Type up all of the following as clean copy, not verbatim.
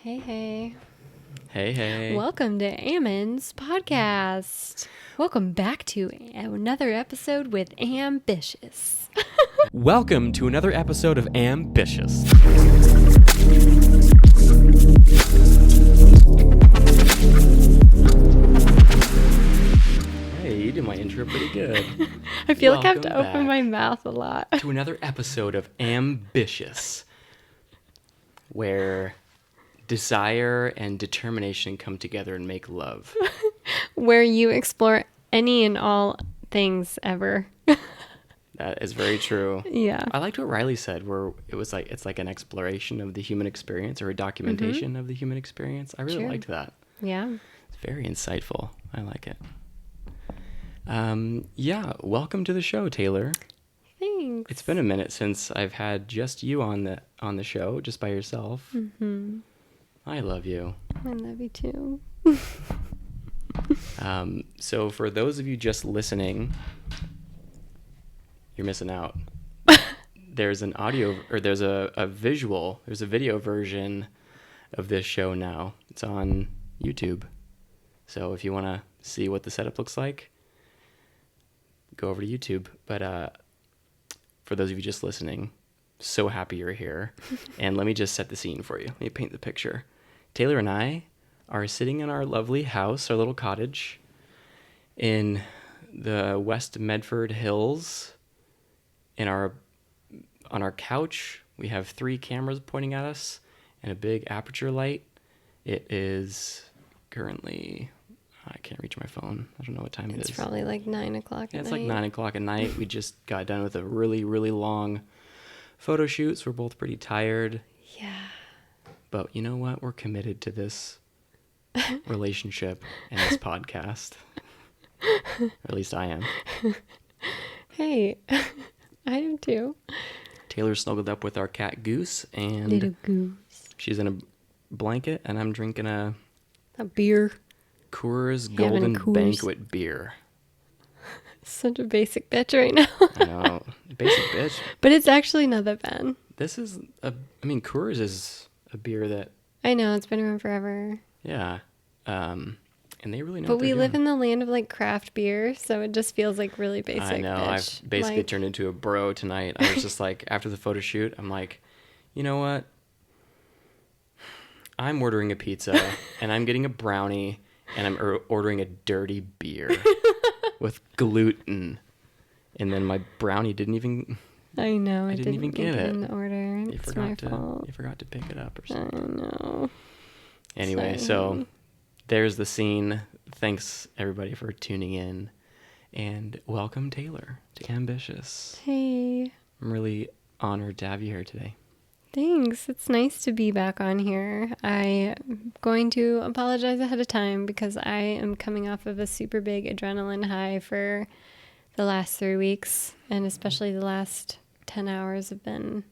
Hey, hey. Hey, hey. Welcome to Ammon's podcast. Welcome back to another episode with Ambitious. Welcome to another episode of Ambitious. Hey, you did my intro pretty good. I feel like I have to Welcome open back my mouth a lot. to another episode of Ambitious, where desire and determination come together and make love. Where you explore any and all things ever. That is very true. Yeah. I liked what Riley said, where it's like an exploration of the human experience or a documentation of the human experience. I really True. liked that. Yeah. It's very insightful. I like it. Yeah, welcome to the show, Taylor. Thanks. It's been a minute since I've had just you on the show, just by yourself. Mm-hmm. I love you. I love you too. So for those of you just listening, you're missing out. There's an audio, or there's a video version of this show now. It's on YouTube. So if you want to see what the setup looks like, go over to YouTube. But for those of you just listening, so happy you're here. And let me just set the scene for you. Let me paint the picture. Taylor and I are sitting in our lovely house, our little cottage, in the West Medford Hills. On our couch, we have 3 cameras pointing at us and a big aperture light. It is currently, I can't reach my phone. I don't know what time it is. It's probably like 9 o'clock at night. It's like 9 o'clock at night. We just got done with a really, really long photo shoot, so we're both pretty tired. Yeah. But you know what? We're committed to this relationship and this podcast. Or at least I am. Hey, I am too. Taylor snuggled up with our cat Goose, and Little goose. she's in a blanket, and I'm drinking a beer. Coors Having Golden Coors. Banquet beer. Such a basic bitch right now. I know, basic bitch. But it's actually not that bad. Coors is a beer that, I know, it's been around forever. yeah, and they really know. But what we they're live doing. in the land of like craft beer, so it just feels like really basic. I know. Bitch. I've basically Like, turned into a bro tonight. I was just like, after the photo shoot, I'm like, you know what? I'm ordering a pizza, and I'm getting a brownie, and I'm ordering a dirty beer with gluten. And then my brownie didn't even... I know. I didn't even get it. in the order. You It's my fault. You forgot to pick it up or I something. know. Anyway, Sorry. so there's the scene. Thanks, everybody, for tuning in. And welcome, Taylor, to Ambitious. Hey, I'm really honored to have you here today. thanks. It's nice to be back on here. I'm going to apologize ahead of time because I am coming off of a super big adrenaline high for the last 3 weeks, and especially the last 10 hours have been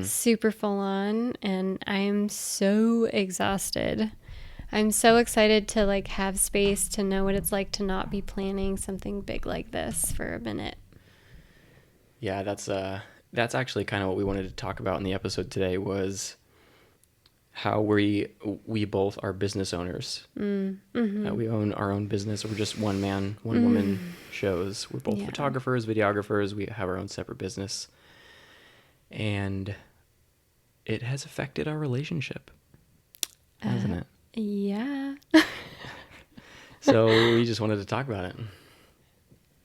super full on, and I am so exhausted. I'm so excited to like have space to know what it's like to not be planning something big like this for a minute. Yeah, that's actually kind of what we wanted to talk about in the episode today, was how we both are business owners. Mm-hmm. We own our own business. We're just one man, one woman shows. We're both Yeah. photographers, videographers. We have our own separate business. And it has affected our relationship, hasn't it? Yeah. So we just wanted to talk about it.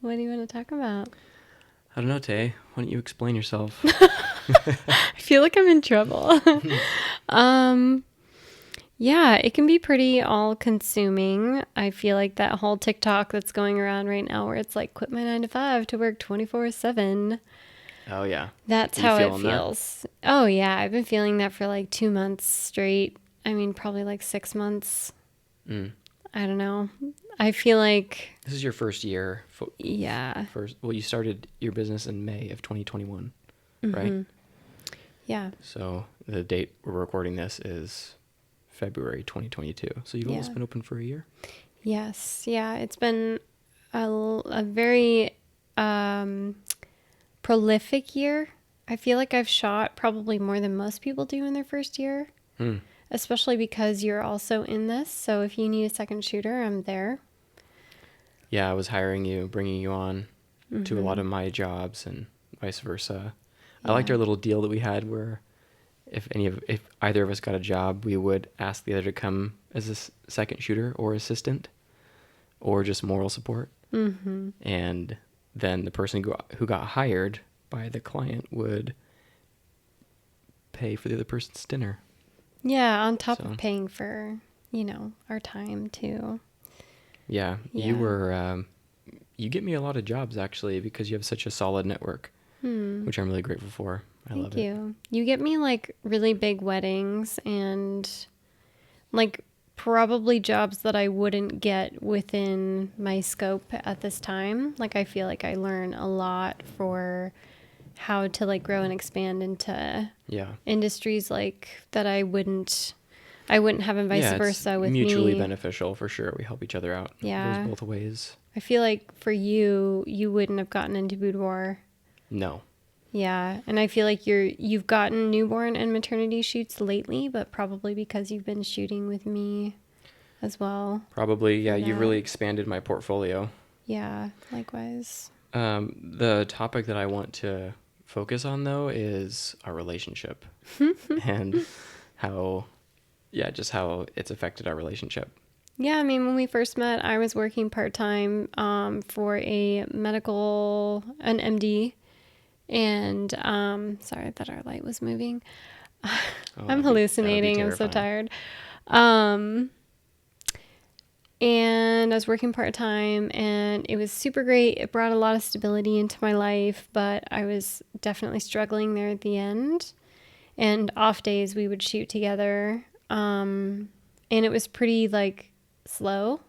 What do you want to talk about? I don't know, Tay. Why don't you explain yourself? I feel like I'm in trouble. Yeah, it can be pretty all-consuming. I feel like that whole TikTok that's going around right now where it's like, quit my 9 to 5 to work 24/7. Oh, yeah. That's You how it feeling that? feels. Oh, yeah. I've been feeling that for like 2 months straight. I mean, probably like 6 months. Mm. I don't know. I feel like, This is your first year. yeah. You started your business in May of 2021, right? Mhm. Yeah. So the date we're recording this is February 2022. So you've almost Yeah. been open for a year? Yes. Yeah. It's been a very prolific year. I feel like I've shot probably more than most people do in their first year. especially because you're also in this. So if you need a second shooter, I'm there. Yeah, I was hiring you, bringing you on to a lot of my jobs and vice versa. I liked our little deal that we had where if either of us got a job, we would ask the other to come as a second shooter or assistant or just moral support. Mm-hmm. And then the person who got hired by the client would pay for the other person's dinner. Yeah, on top So, of paying for, our time too. yeah, Yeah. you get me a lot of jobs actually because you have such a solid network, which I'm really grateful for. I love it. Thank you. You get me like really big weddings and like probably jobs that I wouldn't get within my scope at this time. Like I feel like I learn a lot for how to like grow and expand into industries like that I wouldn't have, and vice versa with mutually me. beneficial for sure. We help each other out. Yeah. Goes both ways. I feel like for you wouldn't have gotten into boudoir. No. Yeah, and I feel like you've gotten newborn and maternity shoots lately, but probably because you've been shooting with me as well. Probably, yeah. You've really expanded my portfolio. Yeah, likewise. The topic that I want to focus on though is our relationship and how it's affected our relationship. Yeah, I mean, when we first met, I was working part-time for an MD. And sorry, I thought our light was moving. I'm hallucinating. I'm so tired. And I was working part-time and it was super great. It brought a lot of stability into my life, but I was definitely struggling there at the end. And off days we would shoot together. And it was pretty like slow.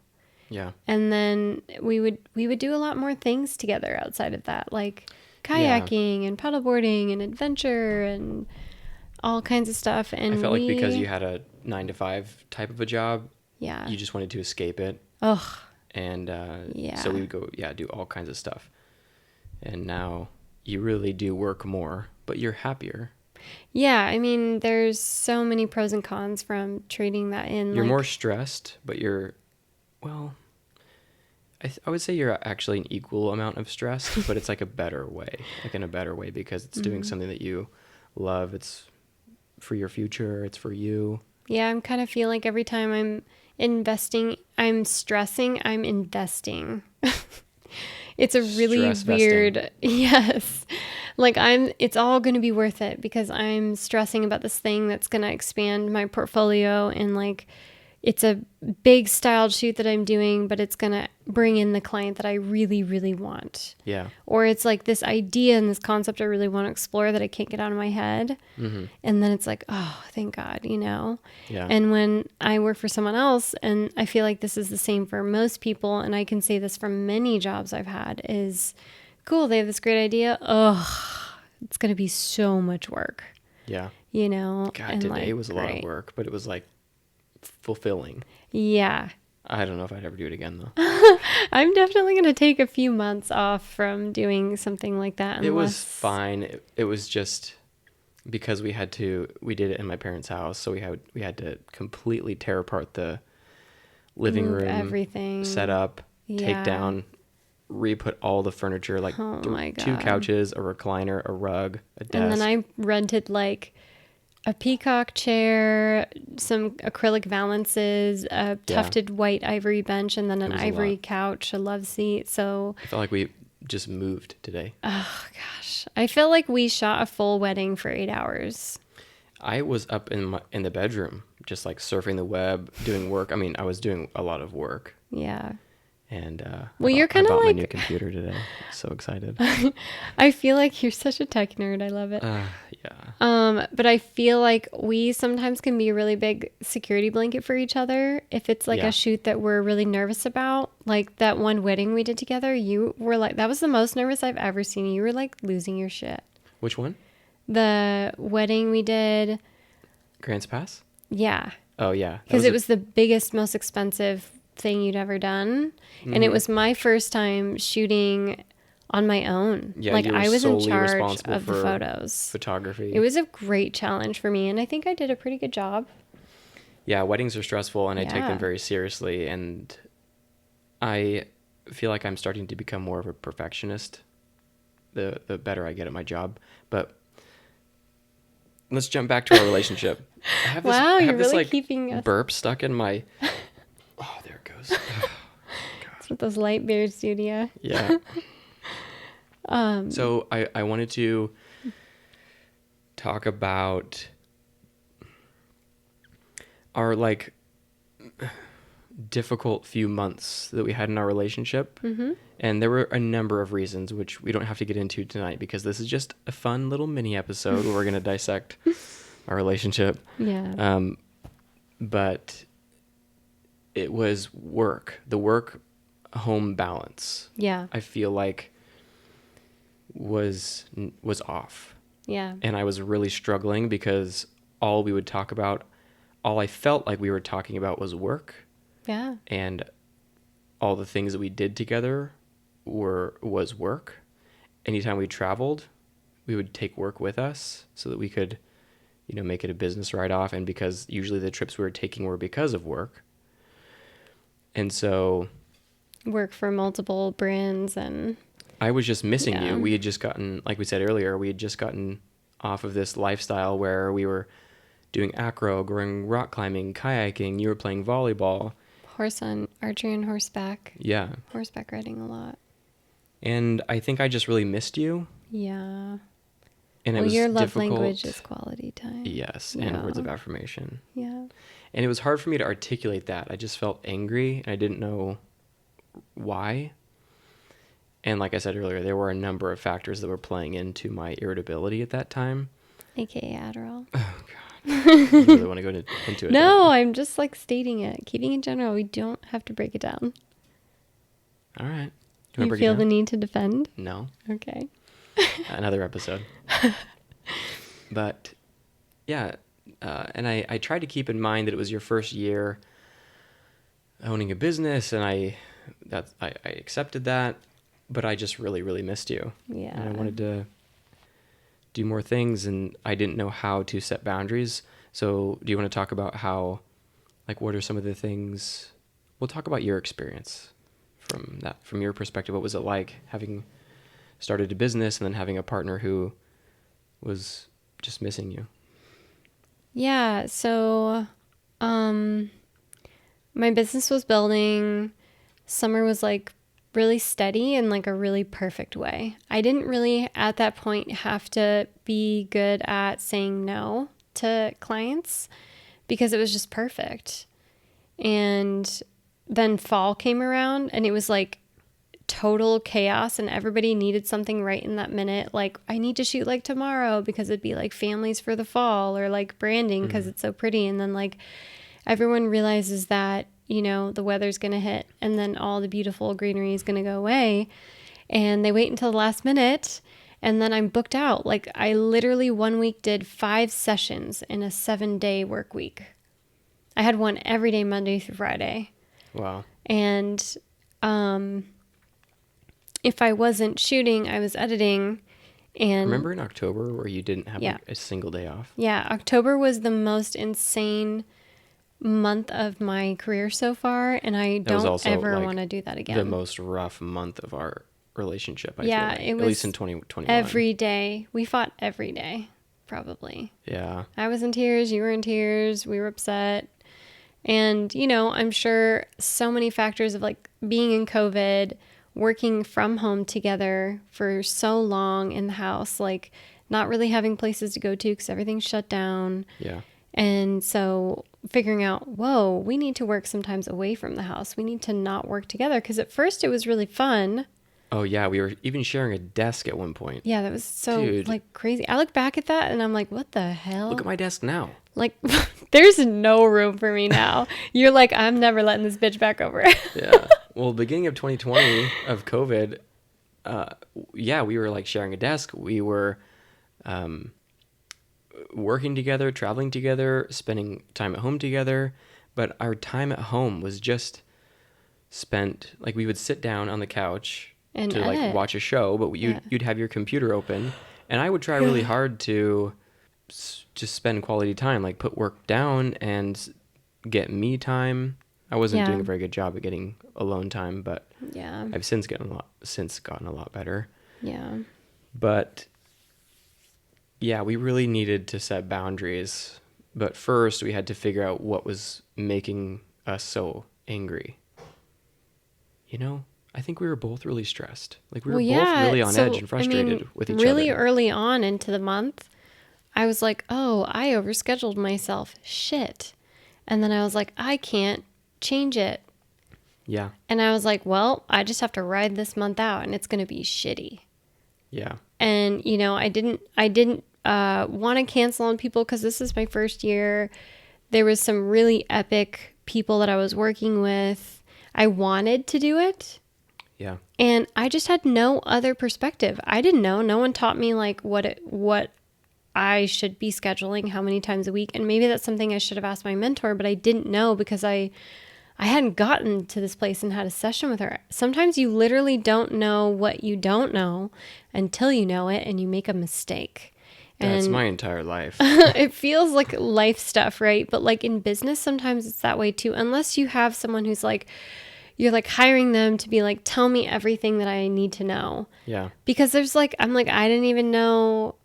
Yeah. And then we would do a lot more things together outside of that, like kayaking and paddleboarding and adventure and all kinds of stuff. And I felt like because you had a 9-to-5 type of a job, you just wanted to escape it. Ugh. And so we would go, do all kinds of stuff. And now you really do work more, but you're happier. Yeah, I mean, there's so many pros and cons from trading that in. You're more stressed, but I would say you're actually an equal amount of stress, but it's like in a better way because it's doing something that you love. It's for your future. It's for you. Yeah, I'm kind of feel like every time I'm investing, I'm stressing, I'm investing. It's a really weird, yes. Like it's all going to be worth it because I'm stressing about this thing that's going to expand my portfolio, and like it's a big styled shoot that I'm doing, but it's going to bring in the client that I really, really want. Yeah. Or it's like this idea and this concept I really want to explore that I can't get out of my head. Mm-hmm. And then it's like, oh, thank God, Yeah. And when I work for someone else, and I feel like this is the same for most people, and I can say this from many jobs I've had, is cool, they have this great idea. Ugh, it's going to be so much work. Yeah. God, and today was a lot of work, but it was like fulfilling. Yeah. I don't know if I'd ever do it again though. I'm definitely going to take a few months off from doing something like that. It was fine. It was just because we did it in my parents' house. So we had to completely tear apart the living room, everything, set up, take down, re-put all the furniture, like two couches, a recliner, a rug, a desk. And then I rented like a peacock chair, some acrylic valances, a tufted white ivory bench, and then an ivory couch, a love seat. So I felt like we just moved today. Oh gosh, I feel like we shot a full wedding for 8 hours. I was up in the bedroom, just like surfing the web, doing work. I mean, I was doing a lot of work. Yeah. And you're kind of like my new computer today. So excited. I feel like you're such a tech nerd. I love it. Yeah. But I feel like we sometimes can be a really big security blanket for each other. If it's like a shoot that we're really nervous about, like that one wedding we did together, you were like, that was the most nervous I've ever seen you. You were like losing your shit. Which one? The wedding we did. Grants Pass? Yeah. Oh yeah. Because it was the biggest, most expensive thing you'd ever done, and it was my first time shooting on my own. Yeah, like I was in charge of the for photos, photography. It was a great challenge for me, and I think I did a pretty good job. Yeah, weddings are stressful, and I take them Yeah. very seriously, and I feel like I'm starting to become more of a perfectionist the better I get at my job. But let's jump back to our relationship. Wow, I you're have this really like keeping us. burp stuck in my. Oh, there it goes. Oh, That's God. what those light beards do to you. Yeah. So I wanted to talk about our like difficult few months that we had in our relationship. Mm-hmm. And there were a number of reasons, which we don't have to get into tonight because this is just a fun little mini episode where we're going to dissect our relationship. Yeah. But it was work, the work home balance. Yeah. I feel like was off. Yeah. And I was really struggling because all we would talk about, all I felt like we were talking about was work. Yeah. And all the things that we did together was work. Anytime we traveled, we would take work with us so that we could, make it a business write-off. And because usually the trips we were taking were because of work. And so Work for multiple brands and I was just missing yeah. you. We had just gotten, like we said earlier, we had just gotten off of this lifestyle where we were doing acro, going rock climbing, kayaking. You were playing volleyball. Archery and horseback. Yeah. Horseback riding a lot. And I think I just really missed you. Yeah. And it Well, was your love difficult. language is quality time. Yes, Yeah. and words of affirmation. Yeah. And it was hard for me to articulate that. I just felt angry, and I didn't know why. And like I said earlier, there were a number of factors that were playing into my irritability at that time. AKA Adderall. Oh, God. You really want to go into it? No, I'm just like stating it. Keeping it general. We don't have to break it down. All right. You feel the need to defend? No. Okay. Another episode. But yeah, and I tried to keep in mind that it was your first year owning a business, and I accepted that, but I just really, really missed you. Yeah. And I wanted to do more things, and I didn't know how to set boundaries. So do you want to talk about how, like, what are some of the things? We'll talk about your experience from your perspective. What was it like having started a business and then having a partner who was just missing you? Yeah, so my business was building. Summer was like really steady in like a really perfect way. I didn't really at that point have to be good at saying no to clients because it was just perfect. And then fall came around and it was like total chaos and everybody needed something right in that minute. Like, I need to shoot like tomorrow because it'd be like families for the fall or like branding because it's so pretty. And then like everyone realizes that, the weather's going to hit and then all the beautiful greenery is going to go away. And they wait until the last minute. And then I'm booked out. Like I literally 1 week did 5 sessions in a 7-day work week. I had one every day, Monday through Friday. Wow. And if I wasn't shooting, I was editing. And Remember in October where you didn't have Yeah. like a single day off? yeah, October was the most insane month of my career so far, and I That was don't also, ever like, want to do that again. The most rough month of our relationship, I Yeah, feel like. it At was least in 2021. Every day. We fought every day, probably. Yeah. I was in tears, you were in tears, we were upset. And, I'm sure so many factors of like being in COVID, working from home together for so long in the house, like not really having places to go to because everything's shut down. Yeah. And so figuring out, whoa, we need to work sometimes away from the house. We need to not work together because at first it was really fun. Oh, yeah. We were even sharing a desk at one point. Yeah, that was so Dude. like crazy. I look back at that and I'm like, what the hell? Look at my desk now. Like, there's no room for me now. You're like, I'm never letting this bitch back over. Yeah. Well, beginning of 2020 of COVID, yeah, we were like sharing a desk. We were working together, traveling together, spending time at home together. But our time at home was just spent, like we would sit down on the couch And to like edit. watch a show, but you'd have your computer open. And I would try really hard to just spend quality time, like put work down and get me time. I wasn't Yeah. doing a very good job at getting alone time, but Yeah. I've since gotten a lot better. Yeah. But yeah, we really needed to set boundaries. But first, we had to figure out what was making us so angry. You know, I think we were both really stressed. Like, we were Well, both yeah. really on edge So, and I mean, frustrated with each really other. early on into the month, I was like, oh, I overscheduled myself. Shit. And then I was like, I can't change it. Yeah. And I was like, well, I just have to ride this month out and it's going to be shitty. Yeah. And, you know, I didn't want to cancel on people because this is my first year. There was some really epic people that I was working with. I wanted to do it. Yeah. And I just had no other perspective. I didn't know. No one taught me like what I should be scheduling, how many times a week. And maybe that's something I should have asked my mentor, but I didn't know because I hadn't gotten to this place and had a session with her. Sometimes you literally don't know what you don't know until you know it and you make a mistake. That's And my entire life. it feels like life stuff, right? But like in business, sometimes it's that way too. Unless you have someone who's like, you're like hiring them to be like, tell me everything that I need to know. Yeah. Because there's like, I'm like, I didn't even know,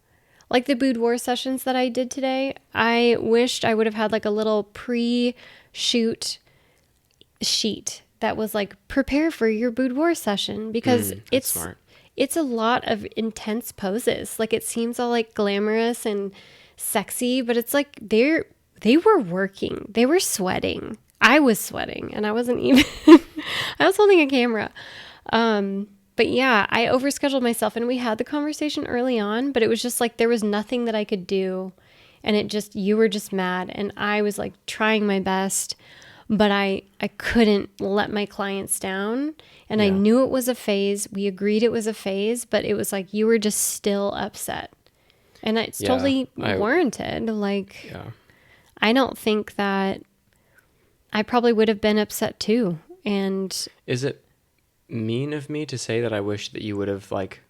like the boudoir sessions that I did today. I wished I would have had like a little pre-shoot sheet that was like, prepare for your boudoir session because That's smart. it's a lot of intense poses. Like it seems all like glamorous and sexy, but it's like they were working. They were sweating. I was sweating and I wasn't even I was holding a camera. But yeah, I overscheduled myself and we had the conversation early on, but it was just like there was nothing that I could do and you were just mad and I was like trying my best, but I couldn't let my clients down and I Yeah. knew it was a phase. We agreed it was a phase, but it was like you were just still upset. And it's Yeah, totally I- warranted. Like Yeah. I don't think that I probably would have been upset too. And Is it mean of me to say that I wish that you would have like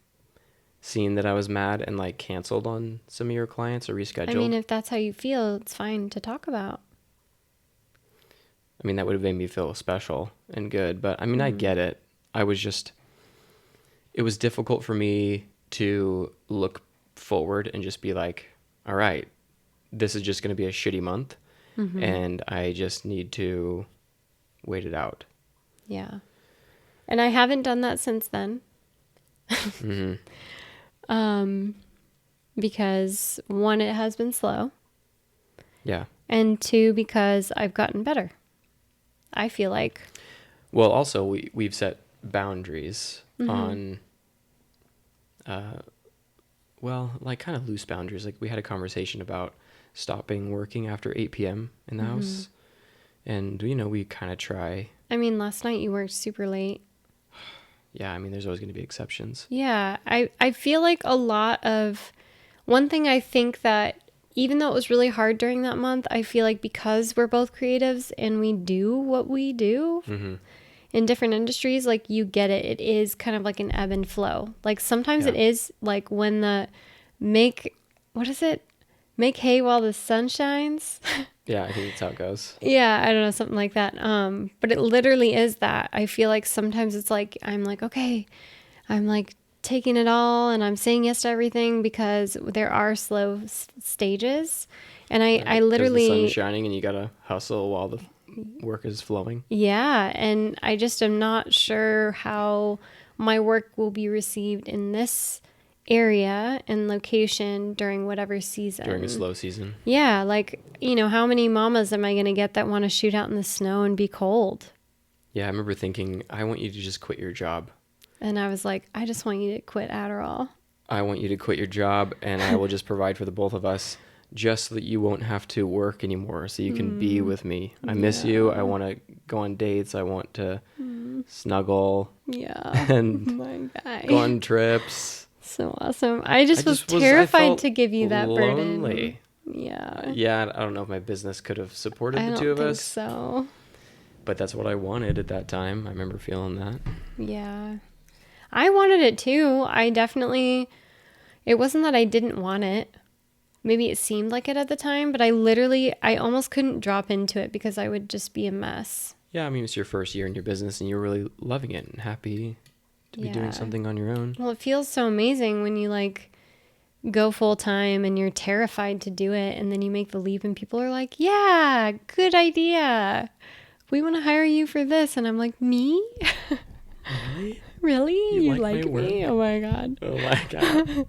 seen that I was mad and like canceled on some of your clients or rescheduled? I mean, if that's how you feel, it's fine to talk about. I mean, that would have made me feel special and good, but I mean, I get it. I was just, it was difficult for me to look forward and just be like, all right, this is just going to be a shitty month and I just need to wait it out. Yeah. And I haven't done that since then. Because one, it has been slow. Yeah. And two, because I've gotten better. I feel like. Well, also we've set boundaries on, well, like kind of loose boundaries. Like we had a conversation about stopping working after 8 p.m. in the house. And, you know, we kind of try. I mean, last night you worked super late. Yeah, I mean, there's always going to be exceptions. Yeah. I feel like a lot of one thing I think that even though it was really hard during that month, I feel like because we're both creatives and we do what we do in different industries, like you get it. It is kind of like an ebb and flow. Like sometimes it is like when what is it? Make hay while the sun shines. Yeah, I think that's how it goes. Yeah, I don't know, something like that. But it literally is that. I feel like sometimes it's like, I'm like, okay, I'm like taking it all and I'm saying yes to everything because there are slow stages. And I 'Cause literally, the sun's shining and you got to hustle while the work is flowing. yeah. And I just am not sure how my work will be received in this area and location during whatever season. During a slow season. Yeah, like, you know, how many mamas am I going to get that want to shoot out in the snow and be cold? Yeah, I remember thinking, I want you to just quit your job. And I was like, I just want you to quit Adderall. I want you to quit your job and I will just provide for the both of us just so that you won't have to work anymore so you can be with me. I miss you. I want to go on dates. I want to snuggle Yeah. and My guy. go on trips. So awesome. I just was I terrified felt to give you that lonely. burden. Yeah. Yeah, I don't know if my business could have supported I the don't two of think us, so. but that's what I wanted at that time. I remember feeling that. Yeah. I wanted it too. It wasn't that I didn't want it. maybe it seemed like it at the time, but I almost couldn't drop into it because I would just be a mess. Yeah, I mean, it's your first year in your business and you're really loving it and happy to be doing something on your own. Well, it feels so amazing when you like go full time and you're terrified to do it, and then you make the leap and people are like, yeah, good idea. We want to hire you for this. And I'm like, me? Really? Really? You like my me? work? Oh my God. Oh my God.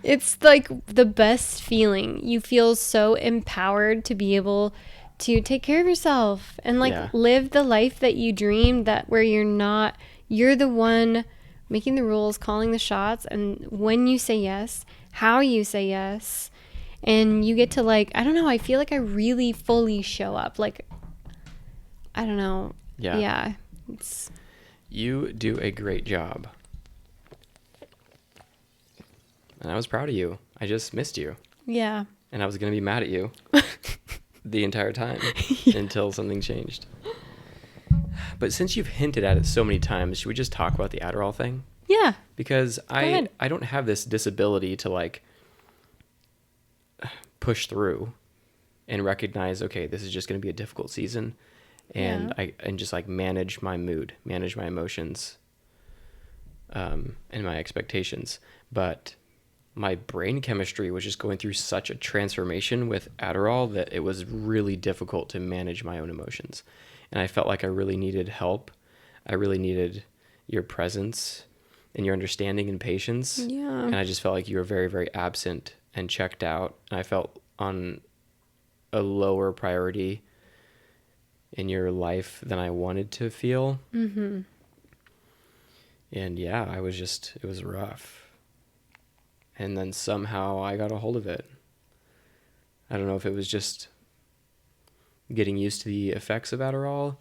It's like the best feeling. You feel so empowered to be able to take care of yourself and like live the life that you dreamed, that where you're the one making the rules, calling the shots, and when you say yes, how you say yes, and you get to like, I don't know, I feel like I really fully show up. Like, I don't know. Yeah. You do a great job. And I was proud of you. I just missed you. Yeah. And I was going to be mad at you the entire time until something changed. But since you've hinted at it so many times, should we just talk about the Adderall thing? Yeah. Because I don't have this disability to like push through and recognize, okay, this is just going to be a difficult season. And and just like manage my mood, manage my emotions, and my expectations. But my brain chemistry was just going through such a transformation with Adderall that it was really difficult to manage my own emotions. And I felt like I really needed help. I really needed your presence and your understanding and patience. Yeah. And I just felt like you were very, very absent and checked out. And I felt on a lower priority in your life than I wanted to feel. Mm-hmm. And yeah, it was rough. And then somehow I got a hold of it. I don't know if it was just getting used to the effects of Adderall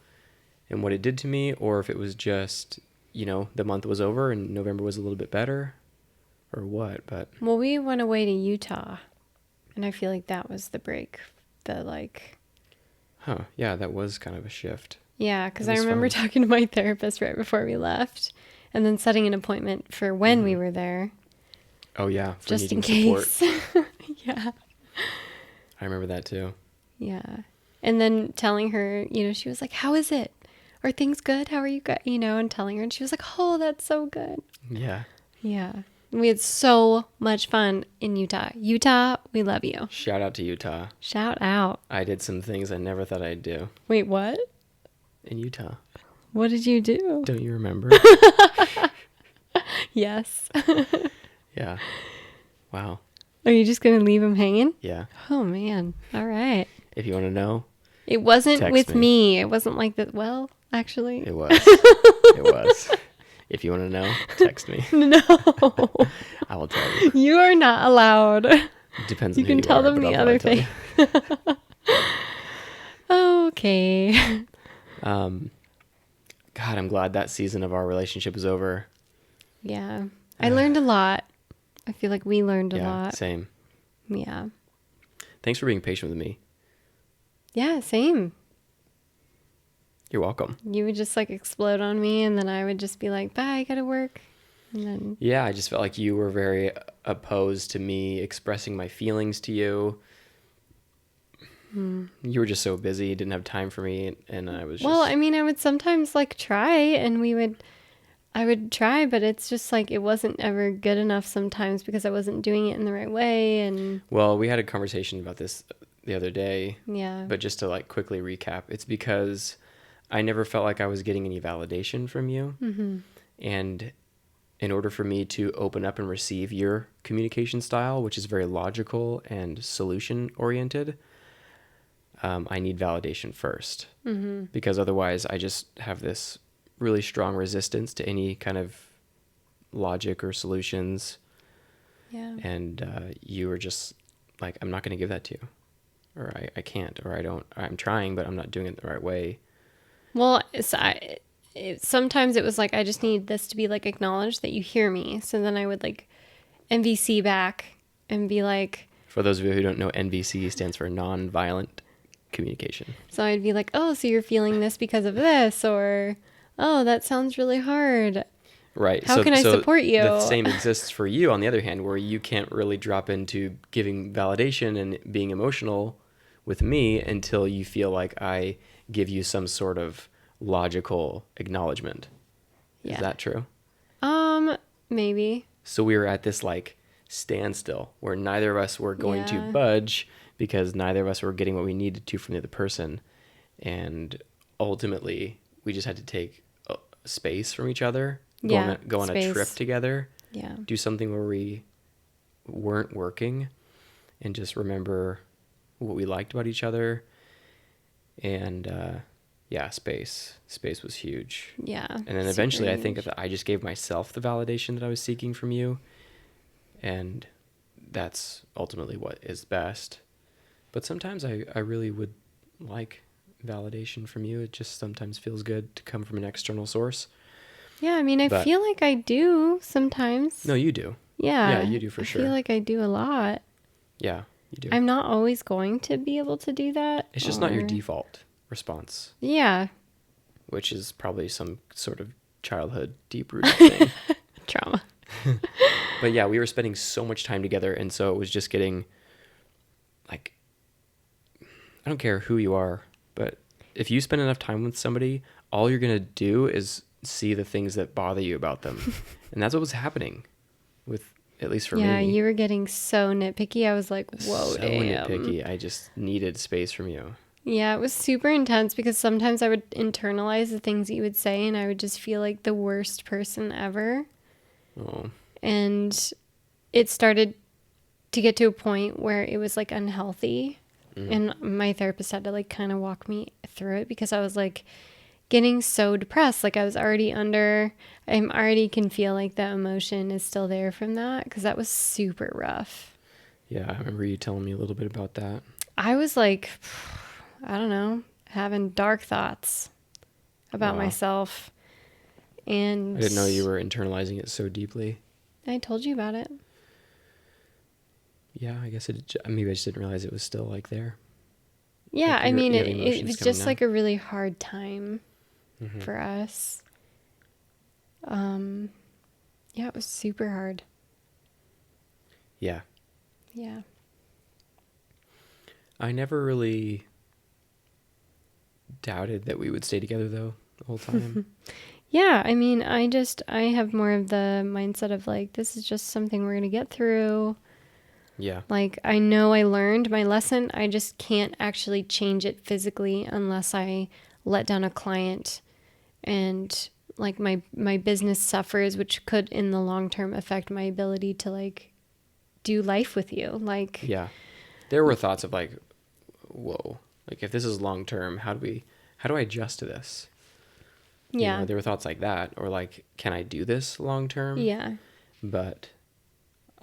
and what it did to me, or if it was just, the month was over and November was a little bit better, or what. But well, we went away to Utah, and I feel like that was the break. Yeah, that was kind of a shift. Yeah, because I remember talking to my therapist right before we left, and then setting an appointment for when we were there. Oh yeah, for just in needing case. support. Yeah. I remember that too. Yeah. And then telling her, she was like, how is it? Are things good? How are you guys? And telling her, and she was like, oh, that's so good. Yeah. Yeah. We had so much fun in Utah. Utah, we love you. Shout out to Utah. Shout out. I did some things I never thought I'd do. Wait, what? In Utah. What did you do? Don't you remember? Yes. Yeah. Wow. Are you just going to leave him hanging? Yeah. Oh, man. All right. If you want to know. It wasn't text with me. It wasn't like that. Well, actually. It was. It was. If you want to know, text me. No. I will tell you. You are not allowed. Depends You on who can you tell are, them but the I'll other probably thing. Okay. God, I'm glad that season of our relationship is over. Yeah. I learned a lot. I feel like we learned a lot. Same. Yeah. Thanks for being patient with me. Yeah, same. You're welcome. You would just like explode on me, and then I would just be like, bye, I gotta work. And then Yeah, I just felt like you were very opposed to me expressing my feelings to you. You were just so busy, didn't have time for me, and I was just... Well, I mean, I would sometimes like try, and I would try, but it's just like it wasn't ever good enough sometimes because I wasn't doing it in the right way. And well, we had a conversation about this the other day. Yeah. But just to like quickly recap, it's because I never felt like I was getting any validation from you. Mm-hmm. And in order for me to open up and receive your communication style, which is very logical and solution oriented, I need validation first. Mm-hmm. Because otherwise I just have this really strong resistance to any kind of logic or solutions. Yeah. And you were just like, I'm not going to give that to you, or I can't, or I'm trying, but I'm not doing it the right way. Well, sometimes it was like, I just need this to be like acknowledged that you hear me. So then I would like MVC back and be like, For those of you who don't know, NVC stands for nonviolent communication. so I'd be like, oh, so you're feeling this because of this, or, oh, that sounds really hard. Right. How can I support you? The same exists for you, on the other hand, where you can't really drop into giving validation and being emotional with me until you feel like I give you some sort of logical acknowledgement. Yeah. Is that true? Maybe. So we were at this like standstill where neither of us were going to Yeah. budge because neither of us were getting what we needed to from the other person. And ultimately, we just had to take space from each other, Yeah. go on a trip Space. together, Yeah. do something where we weren't working, and just remember what we liked about each other. And yeah, space was huge. Yeah. And then super eventually I think huge. that I just gave myself the validation that I was seeking from you, and that's ultimately what is best. But sometimes I really would like validation from you. It just sometimes feels good to come from an external source. Yeah, I mean, I But feel like I do sometimes. no, you do. Yeah. Yeah, you do for I sure. feel like I do a lot. Yeah, you do. I'm not always going to be able to do that. It's just not your or- default response, Yeah. which is probably some sort of childhood deep-rooted thing. Trauma. But yeah, we were spending so much time together, and so it was just getting like, I don't care who you are, but if you spend enough time with somebody, all you're gonna do is see the things that bother you about them. And that's what was happening with, at least for Yeah, me. you were getting so nitpicky. I was like, whoa, So damn. nitpicky. I just needed space from you. Yeah, it was super intense because sometimes I would internalize the things that you would say and I would just feel like the worst person ever. Oh, And it started to get to a point where it was like unhealthy. And my therapist had to like kind of walk me through it because I was like getting so depressed. Like I'm already can feel like the emotion is still there from that because that was super rough. yeah. I remember you telling me a little bit about that. I was like, I don't know, having dark thoughts about Wow. myself. And I didn't know you were internalizing it so deeply. I told you about it. Yeah, I guess maybe I just didn't realize it was still like there. Yeah, Like I mean, you have it emotions was coming just now. like a really hard time Mhm. for us. Yeah, it was super hard. Yeah. Yeah. I never really doubted that we would stay together though the whole time. Yeah, I mean, I have more of the mindset of like, this is just something we're going to get through. Yeah. Like, I know I learned my lesson. I just can't actually change it physically unless I let down a client and like my business suffers, which could in the long term affect my ability to like do life with you. Like, Yeah. There were thoughts of like, whoa, like if this is long term, how do I adjust to this? You yeah. know, there were thoughts like that, or like, can I do this long term? Yeah. But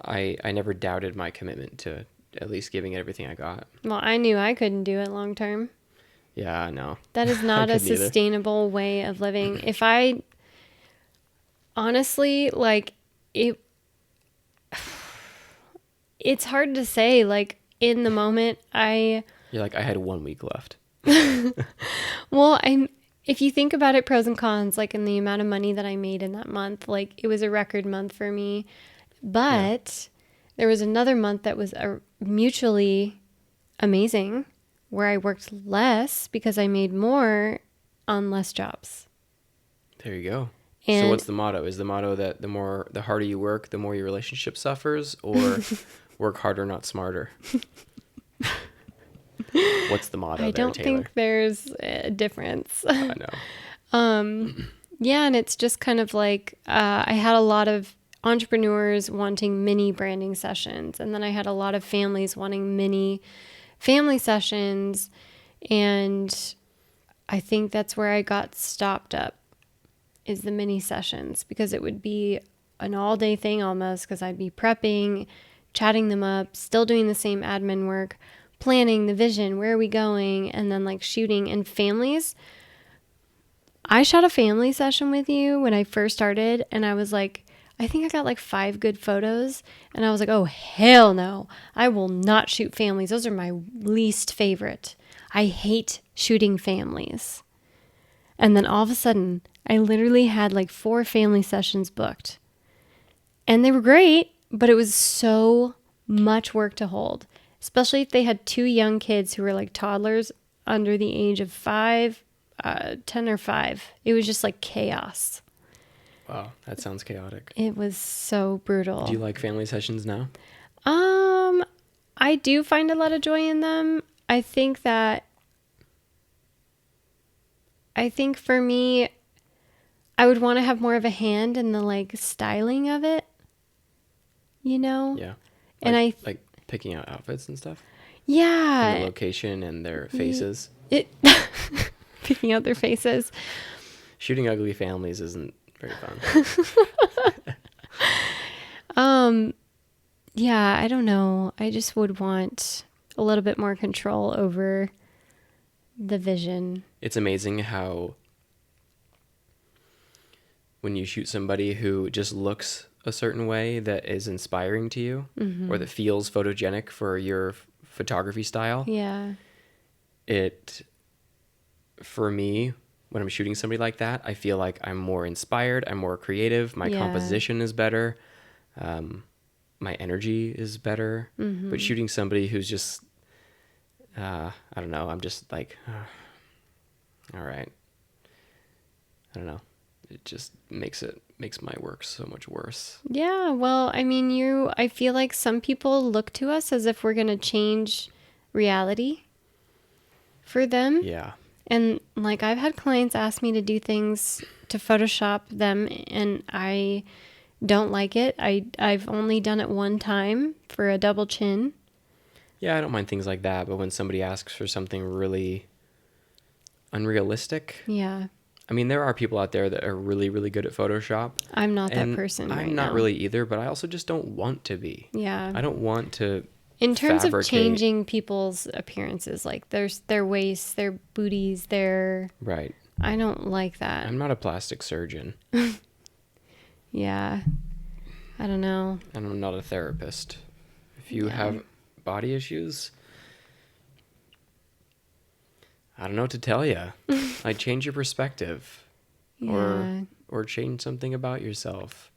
I never doubted my commitment to at least giving it everything I got. Well, I knew I couldn't do it long term. Yeah, I know. That is I not a couldn't either. sustainable way of living. If I honestly like it, it's hard to say. Like in the moment, You're like, I had 1 week left. well, if you think about it, pros and cons, like in the amount of money that I made in that month, like it was a record month for me. But there was another month that was mutually amazing where I worked less because I made more on less jobs. There you go. And So what's the motto? Is the motto that the harder you work, the more your relationship suffers, or work harder, not smarter? What's the motto I there, don't Taylor? think there's a difference. I know. Yeah, and it's just kind of like I had a lot of entrepreneurs wanting mini branding sessions, and then I had a lot of families wanting mini family sessions, and I think that's where I got stopped up is the mini sessions because it would be an all-day thing almost because I'd be prepping, chatting them up, still doing the same admin work, planning the vision, where are we going, and then like shooting. And families, I shot a family session with you when I first started, and I was like, I think I got like 5 good photos, and I was like, oh, hell no. I will not shoot families. Those are my least favorite. I hate shooting families. And then all of a sudden, I literally had like 4 family sessions booked. And they were great, but it was so much work to hold, especially if they had 2 young kids who were like toddlers under the age of 10 or 5. It was just like chaos. Wow, that sounds chaotic. It was so brutal. Do you like family sessions now? I do find a lot of joy in them. I think for me, I would want to have more of a hand in the like styling of it, you know? Yeah. And like picking out outfits and stuff? Yeah. And the location and their faces? Picking out their faces. Shooting ugly families isn't very fun. Yeah, I don't know. I just would want a little bit more control over the vision. It's amazing how when you shoot somebody who just looks a certain way that is inspiring to you, or that feels photogenic for your photography style. Yeah. For me, when I'm shooting somebody like that, I feel like I'm more inspired, I'm more creative, my composition is better, my energy is better. But shooting somebody who's just, I don't know, I'm just like, all right. I don't know. It just makes my work so much worse. Yeah, well, I mean, I feel like some people look to us as if we're going to change reality for them. Yeah. And like I've had clients ask me to do things to Photoshop them and I don't like it. I've only done it one time for a double chin. Yeah, I don't mind things like that, but when somebody asks for something really unrealistic. Yeah. I mean, there are people out there that are really, really good at Photoshop. I'm not that person right now. I'm not really either, but I also just don't want to be. Yeah. I don't want to in terms fabricate. Of changing people's appearances, like their waists, their booties, Right. I don't like that. I'm not a plastic surgeon. Yeah. I don't know. And I'm not a therapist. If you have body issues, I don't know what to tell you. Like, change your perspective. Yeah. Or change something about yourself.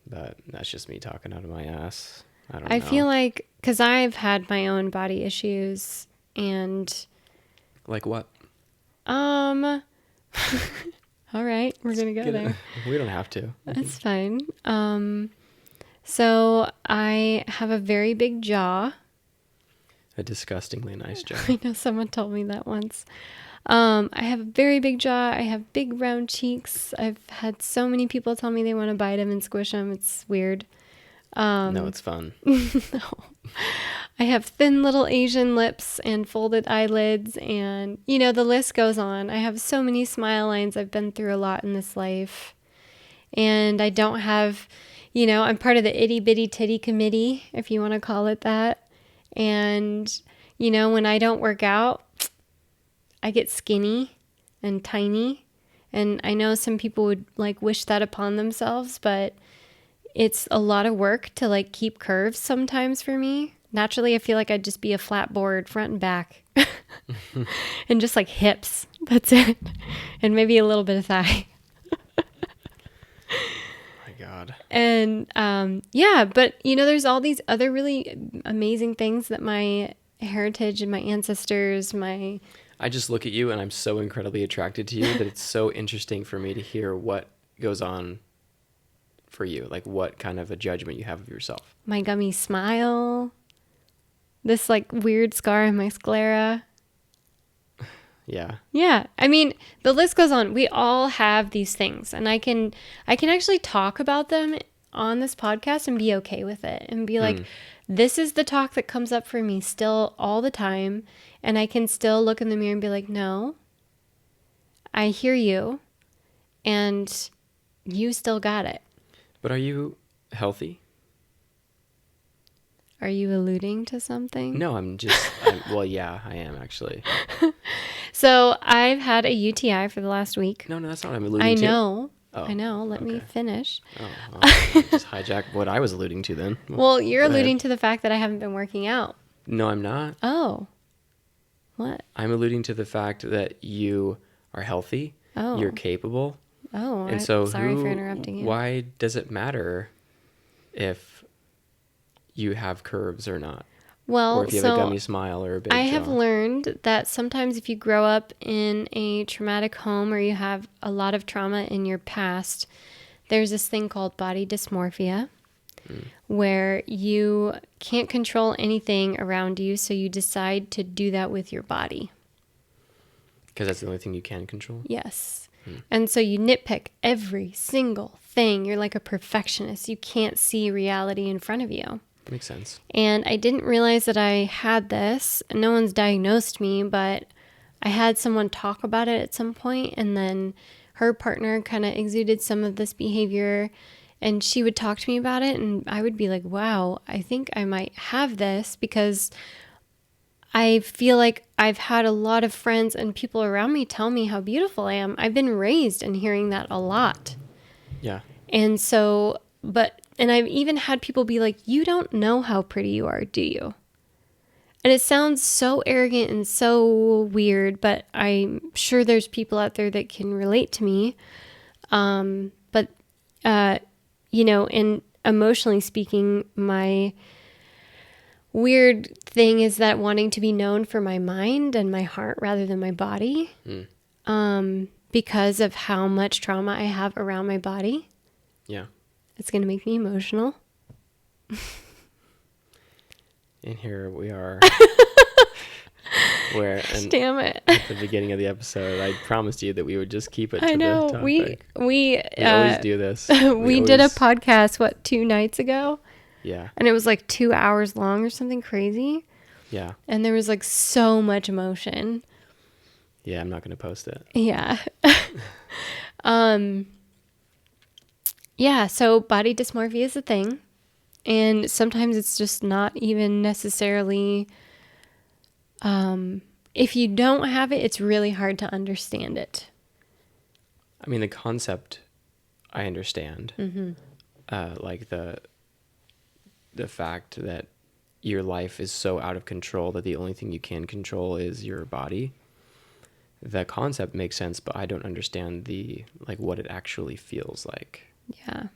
But that's just me talking out of my ass. I don't know. I feel like, because I've had my own body issues and... Like what? All right, we're going to go there. We don't have to. That's fine. So I have a very big jaw. A disgustingly nice jaw. I know someone told me that once. I have a very big jaw. I have big round cheeks. I've had so many people tell me they want to bite them and squish them. It's weird. No, it's fun. No. I have thin little Asian lips and folded eyelids and, the list goes on. I have so many smile lines. I've been through a lot in this life. And I don't have, I'm part of the itty bitty titty committee, if you want to call it that. And, when I don't work out, I get skinny and tiny. And I know some people would wish that upon themselves, but it's a lot of work to keep curves sometimes for me. Naturally, I feel like I'd just be a flat board front and back and just hips. That's it. And maybe a little bit of thigh. My God. And but there's all these other really amazing things that my heritage and my ancestors, I just look at you and I'm so incredibly attracted to you that it's so interesting for me to hear what goes on for you, what kind of a judgment you have of yourself. My gummy smile, this weird scar in my sclera. Yeah. Yeah. I mean, the list goes on. We all have these things, and I can actually talk about them on this podcast and be okay with it and be this is the talk that comes up for me still all the time. And I can still look in the mirror and be like, no, I hear you and you still got it. But are you healthy? Are you alluding to something? No, well, yeah, I am actually. So I've had a UTI for the last week. No, that's not what I'm alluding to. I know. Let me finish. Oh, well, just hijack what I was alluding to then. Well, you're alluding to the fact that I haven't been working out. No, I'm not. Oh. What? I'm alluding to the fact that you are healthy. Oh. You're capable. Oh, And so sorry for interrupting you. why does it matter if you have curves or not? Well, Or if you have a gummy smile or a big I jaw? have learned that sometimes if you grow up in a traumatic home or you have a lot of trauma in your past, there's this thing called body dysmorphia, where you can't control anything around you, so you decide to do that with your body. Because that's the only thing you can control? Yes. And so you nitpick every single thing. You're like a perfectionist. You can't see reality in front of you. Makes sense. And I didn't realize that I had this. No one's diagnosed me, but I had someone talk about it at some point, and then her partner kind of exuded some of this behavior, and she would talk to me about it, and I would be like, wow, I think I might have this, because I feel like I've had a lot of friends and people around me tell me how beautiful I am. I've been raised in hearing that a lot. Yeah. And so, and I've even had people be like, you don't know how pretty you are, do you? And it sounds so arrogant and so weird, but I'm sure there's people out there that can relate to me. But, and emotionally speaking, my weird thing is that wanting to be known for my mind and my heart rather than my body, because of how much trauma I have around my body. Yeah. It's going to make me emotional. And here we are. Damn it. At the beginning of the episode, I promised you that we would just keep it to I know. the topic. We always do this. We did a podcast, 2 nights ago? Yeah. And it was like 2 hours long or something crazy. Yeah. And there was like so much emotion. Yeah, I'm not going to post it. Yeah. Yeah, so body dysmorphia is a thing. And sometimes it's just not even necessarily, if you don't have it, it's really hard to understand it. I mean, the concept I understand. Mm-hmm. Like the fact that your life is so out of control that the only thing you can control is your body. The concept makes sense, but I don't understand what it actually feels like. Yeah.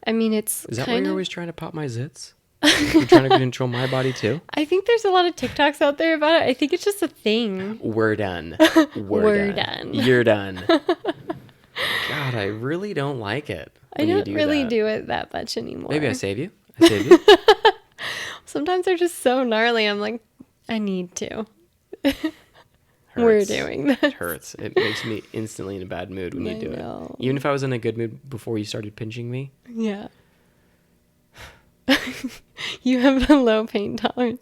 I mean, is that why you're always trying to pop my zits? You're trying to control my body too? I think there's a lot of TikToks out there about it. I think it's just a thing. We're done. We're done. You're done. God, I really don't like it. I don't really do it that much anymore. Maybe I save you. Sometimes they're just so gnarly. I'm like, I need to. We're doing that. It hurts. It makes me instantly in a bad mood when you do it. Even if I was in a good mood before you started pinching me. Yeah. You have a low pain tolerance.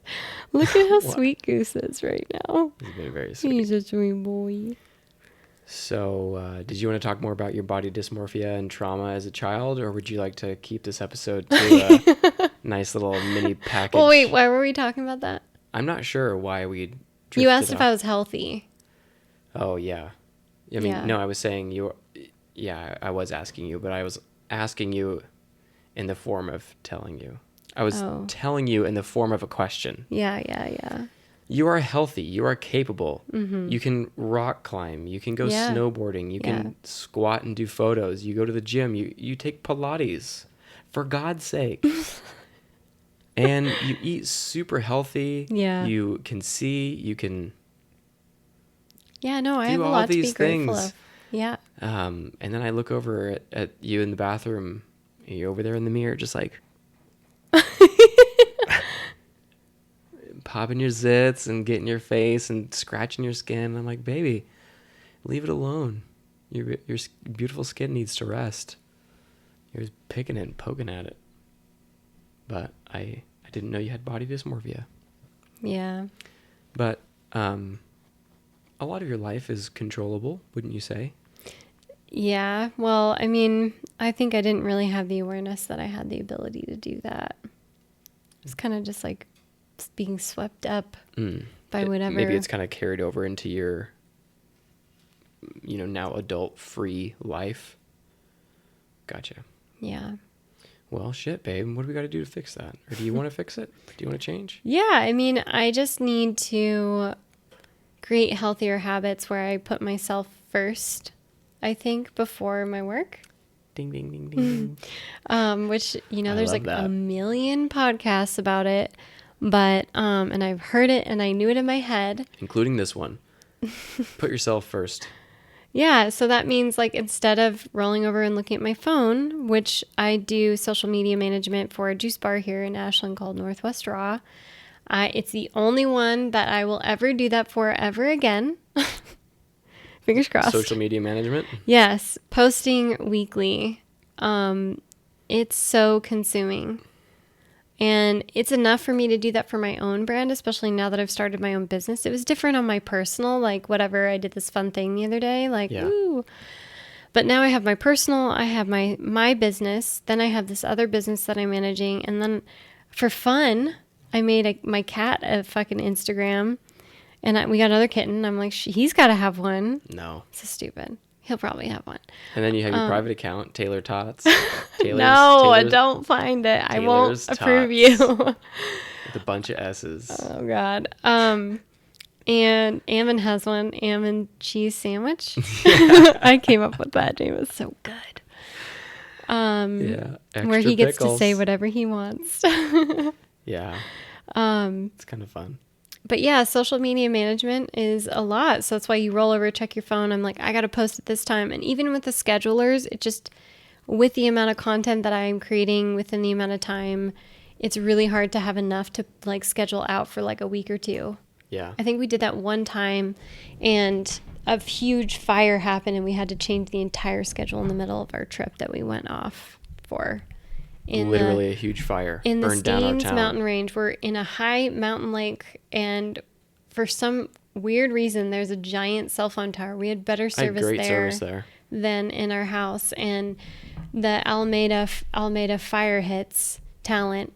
Look at how sweet Goose is right now. He's being very sweet. He's a sweet boy. So, did you want to talk more about your body dysmorphia and trauma as a child, or would you like to keep this episode to a nice little mini package? Well, wait, why were we talking about that? I'm not sure why we drifted You asked if off. I was healthy. Oh, yeah. I mean, no, I was saying I was asking you, but I was asking you in the form of telling you. I was telling you in the form of a question. Yeah. You are healthy. You are capable. Mm-hmm. You can rock climb. You can go snowboarding. You can squat and do photos. You go to the gym. You take Pilates. For God's sake. And you eat super healthy. Yeah. You can see. You can I have a all lot to these be grateful things. of. Yeah. And then I look over at you in the bathroom. You're over there in the mirror just like popping your zits and getting your face and scratching your skin. I'm like, baby, leave it alone. Your beautiful skin needs to rest. You're picking it and poking at it. But I didn't know you had body dysmorphia. Yeah. But a lot of your life is controllable, wouldn't you say? Yeah. Well, I mean, I think I didn't really have the awareness that I had the ability to do that. It's kind of just like being swept up by whatever. Maybe it's kind of carried over into your, now adult free life. Gotcha. Yeah. Well, shit, babe. What do we got to do to fix that? Or do you want to fix it? Do you want to change? Yeah. I mean, I just need to great healthier habits where I put myself first, I think, before my work. Ding, ding, ding, ding, ding. Which, you know, I there's love like that. a million podcasts about it, but, and I've heard it and I knew it in my head. Including this one. Put yourself first. Yeah. So that means like instead of rolling over and looking at my phone, which I do social media management for a juice bar here in Ashland called Northwest Raw. It's the only one that I will ever do that for ever again. Fingers crossed. Social media management. Yes, posting weekly. It's so consuming. And it's enough for me to do that for my own brand, especially now that I've started my own business. It was different on my personal, like whatever, I did this fun thing the other day, like, Yeah. ooh. But now I have my personal, I have my business, then I have this other business that I'm managing, and then for fun, I made my cat a fucking Instagram, and we got another kitten. I'm like, he's got to have one. No. So stupid. He'll probably have one. And then you have your private account, Taylor Tots. No, don't find it. I won't Taylor's approve Tots. you. With a bunch of S's. Oh, God. And Ammon has one. Ammon cheese sandwich. I came up with that name. It was so good. Yeah. Where he gets pickles. to say whatever he wants. Yeah. It's kind of fun. But yeah, social media management is a lot. So that's why you roll over, check your phone. I'm like, I got to post at this time. And even with the schedulers, it just, with the amount of content that I'm creating within the amount of time, it's really hard to have enough to like schedule out for like a week or two. Yeah. I think we did that one time and a huge fire happened and we had to change the entire schedule in the middle of our trip that we went off for. Literally a huge fire in the burned down our Steens town. mountain range. We're in a high mountain lake, and for some weird reason, there's a giant cell phone tower. We had better service, great service there than in our house, and the Alameda fire hits Talent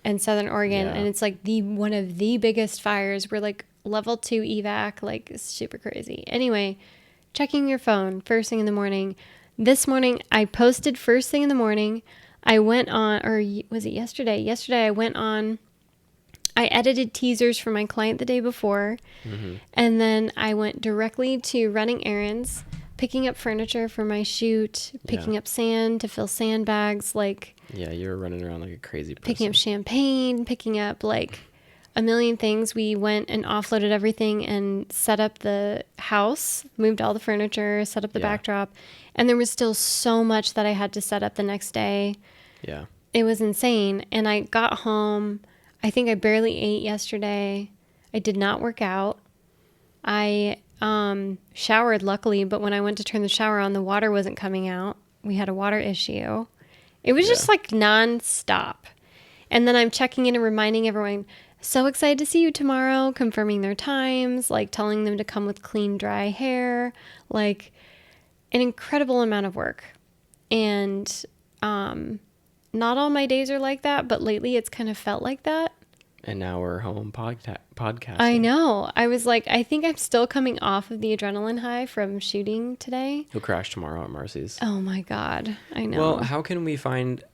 and Southern Oregon, Yeah. and it's like one of the biggest fires. We're like level 2 evac, like super crazy. Anyway, checking your phone first thing in the morning. This morning, I posted first thing in the morning. I went on, or was it yesterday? Yesterday I went on, I edited teasers for my client the day before. Mm-hmm. And then I went directly to running errands, picking up furniture for my shoot, picking up sand to fill sandbags, like. Yeah, you were running around like a crazy person. Picking up champagne, picking up like a million things. We went and offloaded everything and set up the house, moved all the furniture, set up the backdrop. And there was still so much that I had to set up the next day. Yeah. It was insane. And I got home. I think I barely ate yesterday. I did not work out. I showered, luckily, but when I went to turn the shower on, the water wasn't coming out. We had a water issue. It was just like nonstop. And then I'm checking in and reminding everyone, so excited to see you tomorrow, confirming their times, like telling them to come with clean, dry hair, like an incredible amount of work. And not all my days are like that, but lately it's kind of felt like that. And now we're home podcasting. I know. I was like, I think I'm still coming off of the adrenaline high from shooting today. You'll crash tomorrow at Marcy's. Oh my God. I know. Well, how can we find...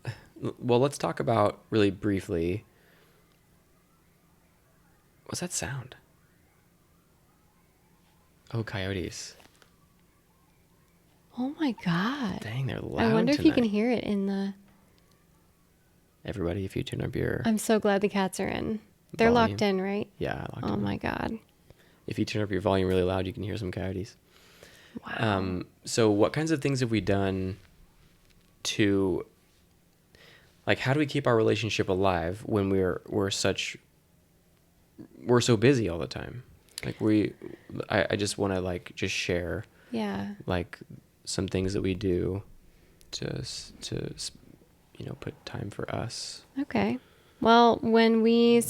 Well, let's talk about really briefly... What's that sound? Oh, coyotes. Oh my God. Dang, they're loud I wonder if tonight. you can hear it in the... Everybody, if you tune up your... I'm so glad the cats are in. They're volume. locked in, right? Yeah, locked in. Oh my God. If you turn up your volume really loud, you can hear some coyotes. Wow. So what kinds of things have we done to... Like, how do we keep our relationship alive when we're so busy all the time? Like, I just want to, like, just share... Yeah. Like, some things that we do to put time for us. Okay. Well, we've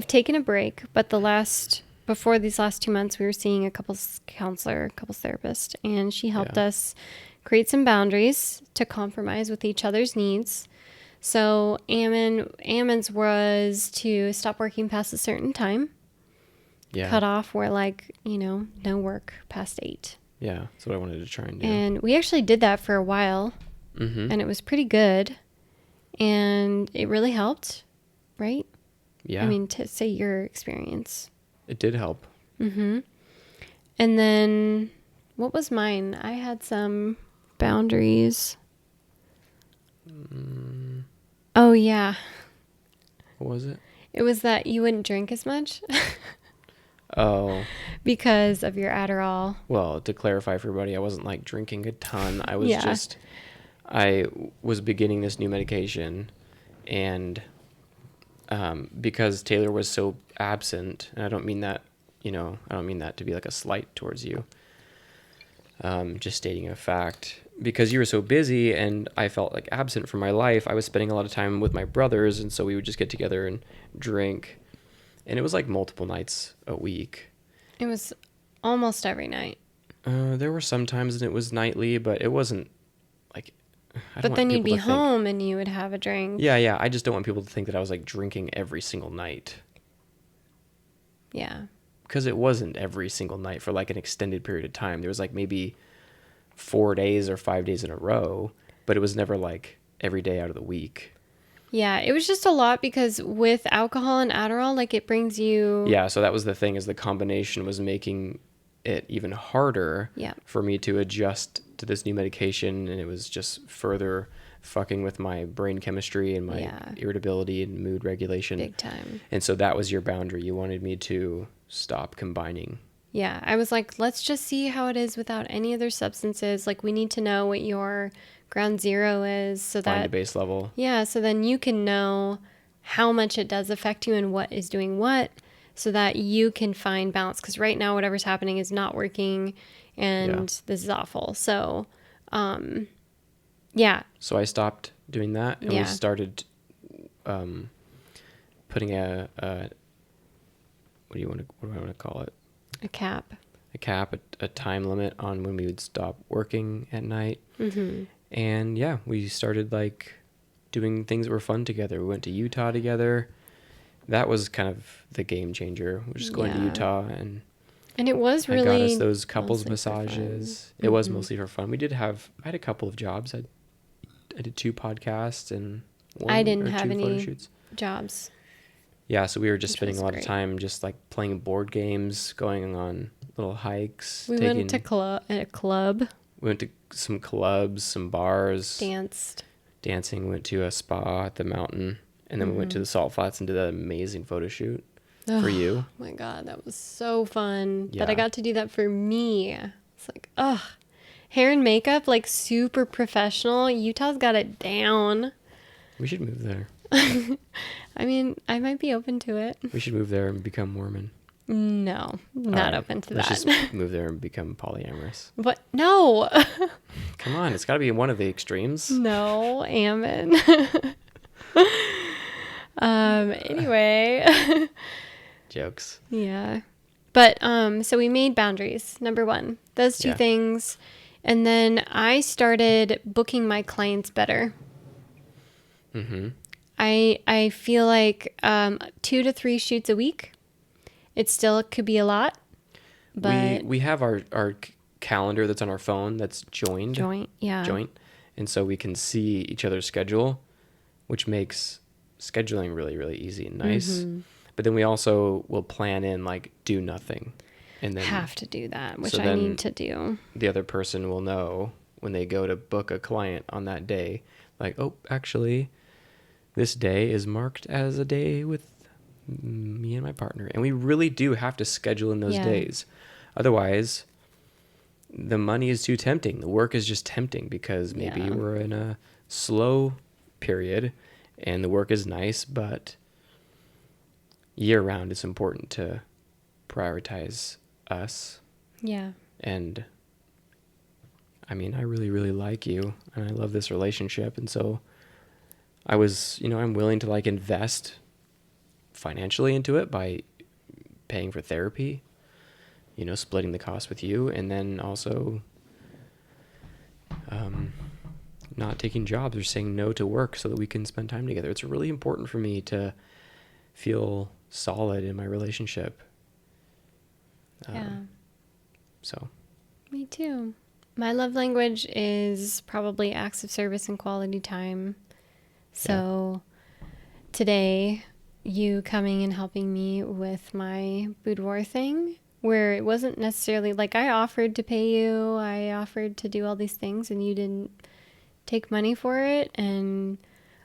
taken a break, but before these last 2 months, we were seeing a couples counselor, couples therapist, and she helped us create some boundaries to compromise with each other's needs. So Ammon's was to stop working past a certain time. Yeah. Cut off where no work past 8. Yeah, that's what I wanted to try and do. And we actually did that for a while, and it was pretty good, and it really helped, right? Yeah. I mean, to say your experience. It did help. Mm-hmm. And then, what was mine? I had some boundaries. Oh, yeah. What was it? It was that you wouldn't drink as much Oh, because of your Adderall. well, to clarify for everybody, I wasn't like drinking a ton. Yeah. I was beginning this new medication, and because Taylor was so absent, and I don't mean that, I don't mean that to be like a slight towards you. Just stating a fact. Because you were so busy and I felt like absent from my life, I was spending a lot of time with my brothers, and so we would just get together and drink. And it was like multiple nights a week. It was almost every night. There were some times and it was nightly, but it wasn't like, I don't But want then you'd people be to think. home and you would have a drink. Yeah, yeah. I just don't want people to think that I was like drinking every single night. Yeah. Because it wasn't every single night for like an extended period of time. There was like maybe 4 days or 5 days in a row, but it was never like every day out of the week. Yeah, it was just a lot because with alcohol and Adderall, like it brings you... Yeah, so that was the thing, is the combination was making it even harder for me to adjust to this new medication, and it was just further fucking with my brain chemistry and my irritability and mood regulation. Big time. And so that was your boundary. You wanted me to stop combining. Yeah, I was like, let's just see how it is without any other substances. Like, we need to know what your ground zero is so that... Find a base level. Yeah, so then you can know how much it does affect you and what is doing what, so that you can find balance. Because right now, whatever's happening is not working, and this is awful. So, yeah. So I stopped doing that, and we started putting what do I want to call it? A cap, a time limit on when we would stop working at night. Mm-hmm. And yeah, we started like doing things that were fun together. We went to Utah together. That was kind of the game changer. We're just going to Utah, and it was really... I got us those couples massages. It was mostly for fun. I had a couple of jobs. I did 2 podcasts and I didn't have 2 any photo shoots. jobs. Yeah, so we were just spending a lot of time just like playing board games, going on little hikes. We went to a club. We went to some clubs, some bars. Dancing. Went to a spa at the mountain. And then we went to the Salt Flats and did that amazing photo shoot for you. Oh my God, that was so fun. Yeah. That I got to do that for me. It's like, hair and makeup, like super professional. Utah's got it down. We should move there. I mean, I might be open to it. We should move there and become Mormon. No, not open to that. Let's just move there and become polyamorous. But no. Come on, it's got to be one of the extremes. No, Ammon. Anyway. Jokes. Yeah. But so we made boundaries. Number 1, those 2 things. And then I started booking my clients better. Mm-hmm. I feel like 2 to 3 shoots a week. It still could be a lot, but we have our calendar that's on our phone that's joined. Joint. And so we can see each other's schedule, which makes scheduling really, really easy and nice. Mm-hmm. But then we also will plan in like do nothing. And then have to do that, which I need to do. The other person will know when they go to book a client on that day, like, oh, actually, this day is marked as a day with me and my partner. And we really do have to schedule in those days. Otherwise, the money is too tempting. The work is just tempting because maybe we're in a slow period and the work is nice, but year round it's important to prioritize us. Yeah. And I mean, I really, really like you and I love this relationship. And so I'm willing to like invest financially into it by paying for therapy, splitting the cost with you, and then also not taking jobs or saying no to work so that we can spend time together. It's really important for me to feel solid in my relationship. So. Me too. My love language is probably acts of service and quality time. So today, you coming and helping me with my boudoir thing where it wasn't necessarily like I offered to pay you, I offered to do all these things, and you didn't take money for it. And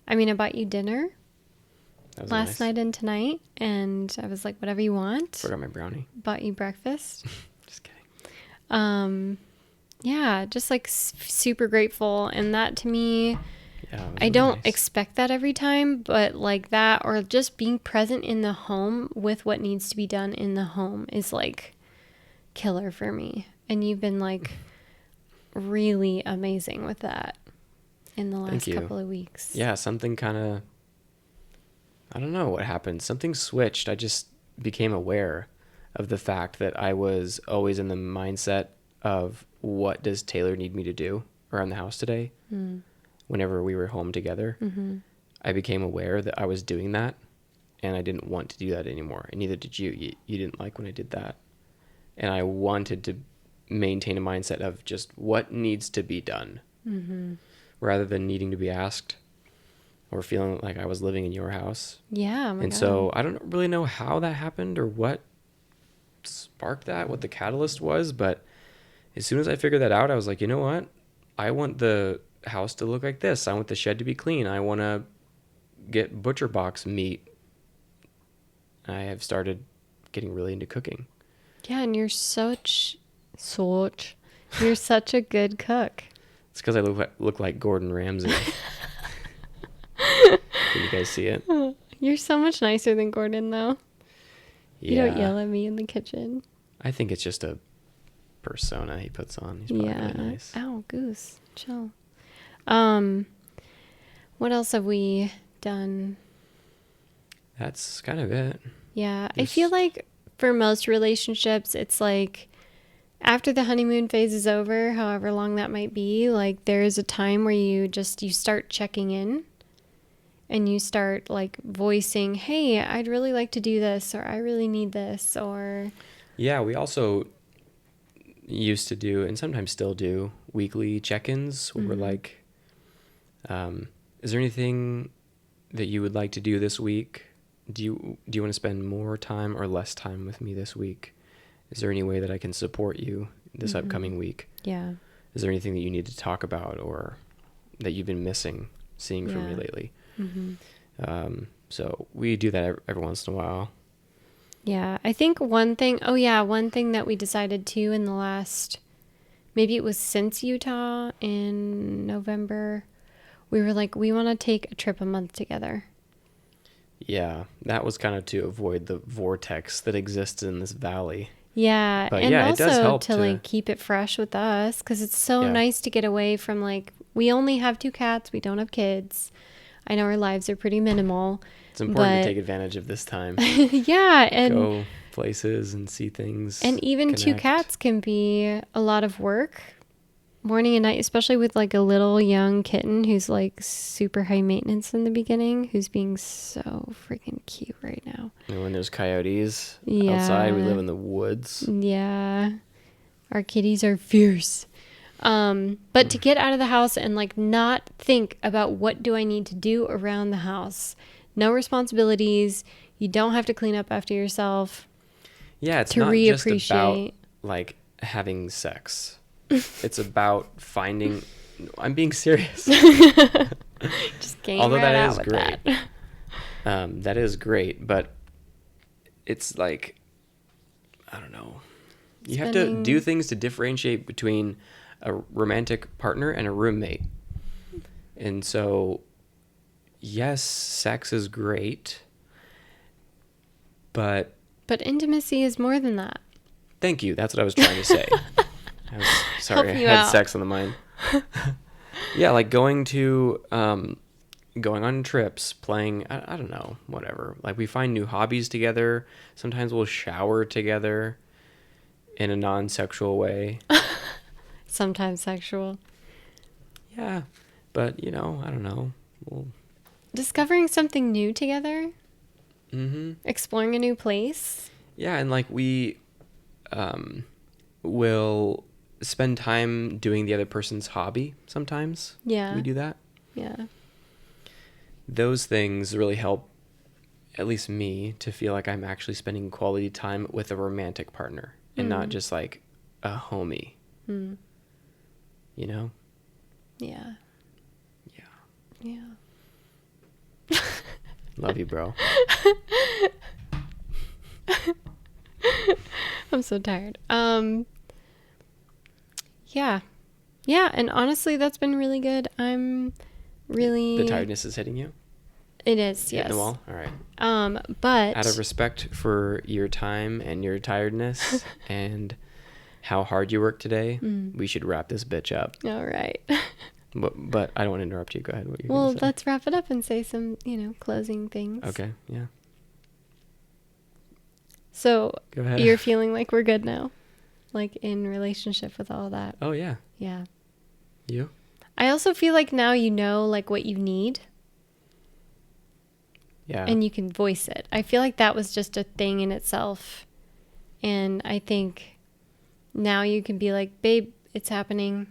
I mean, I bought you dinner That was last nice. night and tonight, and I was like, whatever you want. Forgot my brownie. Bought you breakfast. Just kidding. Yeah, just like super grateful. And that to me, Yeah, it was I really don't nice. expect that every time, but like that, or just being present in the home with what needs to be done in the home is like killer for me. And you've been like really amazing with that in the Thank last you. couple of weeks. Yeah, something kind of, I don't know what happened. Something switched. I just became aware of the fact that I was always in the mindset of what does Taylor need me to do around the house today whenever we were home together. Mm-hmm. I became aware that I was doing that and I didn't want to do that anymore. And neither did you. You didn't like when I did that. And I wanted to maintain a mindset of just what needs to be done rather than needing to be asked or feeling like I was living in your house. Yeah, oh my And God. so I don't really know how that happened or what sparked that, what the catalyst was. But as soon as I figured that out, I was like, you know what? I want the house to look like this. I want the shed to be clean. I want to get butcher box meat. I have started getting really into cooking. Yeah, and you're you're such a good cook. It's because I look like Gordon Ramsay. Can you guys see it? You're so much nicer than Gordon, though. You don't yell at me in the kitchen. I think it's just a persona he puts on. He's probably really nice. Ow, goose. Chill. What else have we done? That's kind of it. Yeah, I feel like for most relationships, it's like after the honeymoon phase is over, however long that might be, like there is a time where you start checking in and you start like voicing, hey, I'd really like to do this, or I really need this, or... Yeah, we also used to do, and sometimes still do, weekly check-ins where we're like, is there anything that you would like to do this week? Do you want to spend more time or less time with me this week? Is there any way that I can support you this upcoming week? Yeah. Is there anything that you need to talk about or that you've been seeing from me lately? So we do that every once in a while. Yeah, I think one thing that we decided to in the last, maybe it was since Utah in November, we were like, we want to take a trip a month together. Yeah, that was kind of to avoid the vortex that exists in this valley. Yeah, But and yeah, it also does help to like keep it fresh with us, because it's so nice to get away from like, we only have 2 cats, we don't have kids. I know our lives are pretty minimal. It's important to take advantage of this time. Yeah, and go places and see things. And even connect. 2 cats can be a lot of work, morning and night, especially with like a little young kitten who's like super high maintenance in the beginning, who's being so freaking cute right now. And when there's coyotes Yeah. outside, we live in the woods. Yeah, our kitties are fierce. But to get out of the house and like not think about what do I need to do around the house. No responsibilities. You don't have to clean up after yourself. Yeah, it's to not just about reappreciate. like having sex. It's about finding. I'm being serious. Just game Although right that out is with great. that. That is great, but it's like, I don't know. You have to do things to differentiate between a romantic partner and a roommate. And so, yes, sex is great, but intimacy is more than that. thank you. That's what I was trying to say. I was sorry, I Helping you had out. sex on the mind. Yeah, like going on trips, playing, I don't know, whatever. Like we find new hobbies together. Sometimes we'll shower together in a non-sexual way. Sometimes sexual. Yeah, but I don't know. Discovering something new together. Mm-hmm. Exploring a new place. Yeah, and like we will spend time doing the other person's hobby sometimes. Yeah. We do that. Yeah. Those things really help, at least me, to feel like I'm actually spending quality time with a romantic partner and not just like a homie. Mm. You know? Yeah. Yeah. Yeah. Love you, bro. I'm so tired. Yeah. Yeah, and honestly, that's been really good. I'm really... The tiredness is hitting you? It is, Hitting yes. the wall? All right. But... Out of respect for your time and your tiredness and how hard you worked today, we should wrap this bitch up. All right. But I don't want to interrupt you. Go ahead. What you're Well, gonna say. let's wrap it up and say some, closing things. Okay, yeah. So, Go ahead. you're feeling like we're good now? Like, in relationship with all that? Oh, yeah. Yeah. You? I also feel like now you know, like, what you need. Yeah. And you can voice it. I feel like that was just a thing in itself. And I think now you can be like, babe, it's happening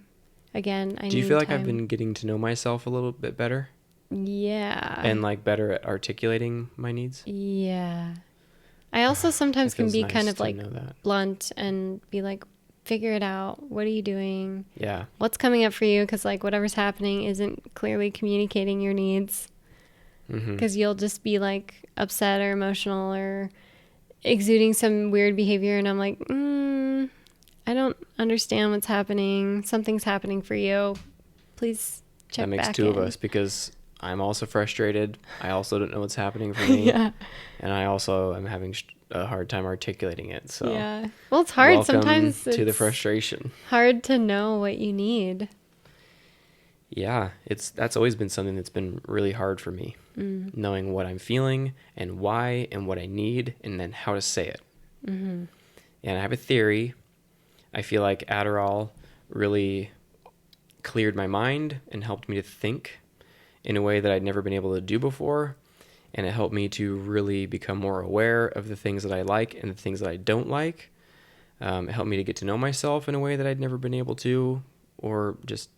again. Do you feel like time. I've been getting to know myself a little bit better? Yeah. And like better at articulating my needs? Yeah. I also sometimes can be nice kind of to like know that. blunt and be like, figure it out. What are you doing? Yeah. What's coming up for you? Because like whatever's happening isn't clearly communicating your needs. Because you'll just be like upset or emotional or exuding some weird behavior. And I'm like, I don't understand what's happening. Something's happening for you. Please check back in. That makes two of us because I'm also frustrated. I also don't know what's happening for me. Yeah. And I also am having a hard time articulating it. So yeah. Well, it's hard. welcome Sometimes to the it's frustration. hard to know what you need. Yeah, that's always been something that's been really hard for me. Knowing what I'm feeling and why and what I need and then how to say it. And I have a theory. I feel like Adderall really cleared my mind and helped me to think in a way that I'd never been able to do before. And it helped me to really become more aware of the things that I like and the things that I don't like. It helped me to get to know myself in a way that I'd never been able to, or just,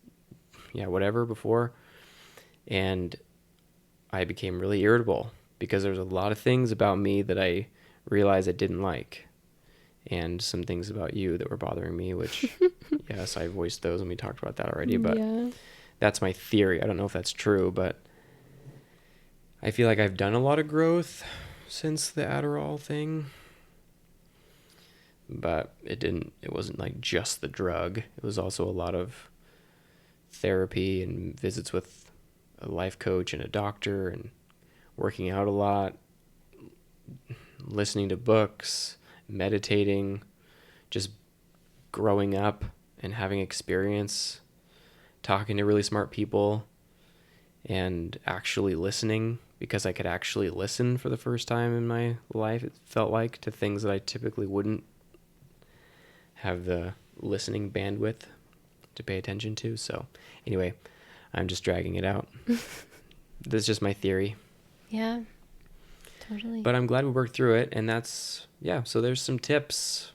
whatever before. And I became really irritable because there was a lot of things about me that I realized I didn't like. And some things about you that were bothering me, which, yes, I voiced those and we talked about that already. But that's my theory. I don't know if that's true, but I feel like I've done a lot of growth since the Adderall thing. But it wasn't like just the drug. It was also a lot of therapy and visits with a life coach and a doctor and working out a lot, listening to books, meditating, just growing up and having experience, talking to really smart people, and actually listening because I could actually listen for the first time in my life. It felt like to things that I typically wouldn't have the listening bandwidth to pay attention to. So anyway, I'm just dragging it out. That's just my theory. Yeah, totally. But I'm glad we worked through it. And so there's some tips.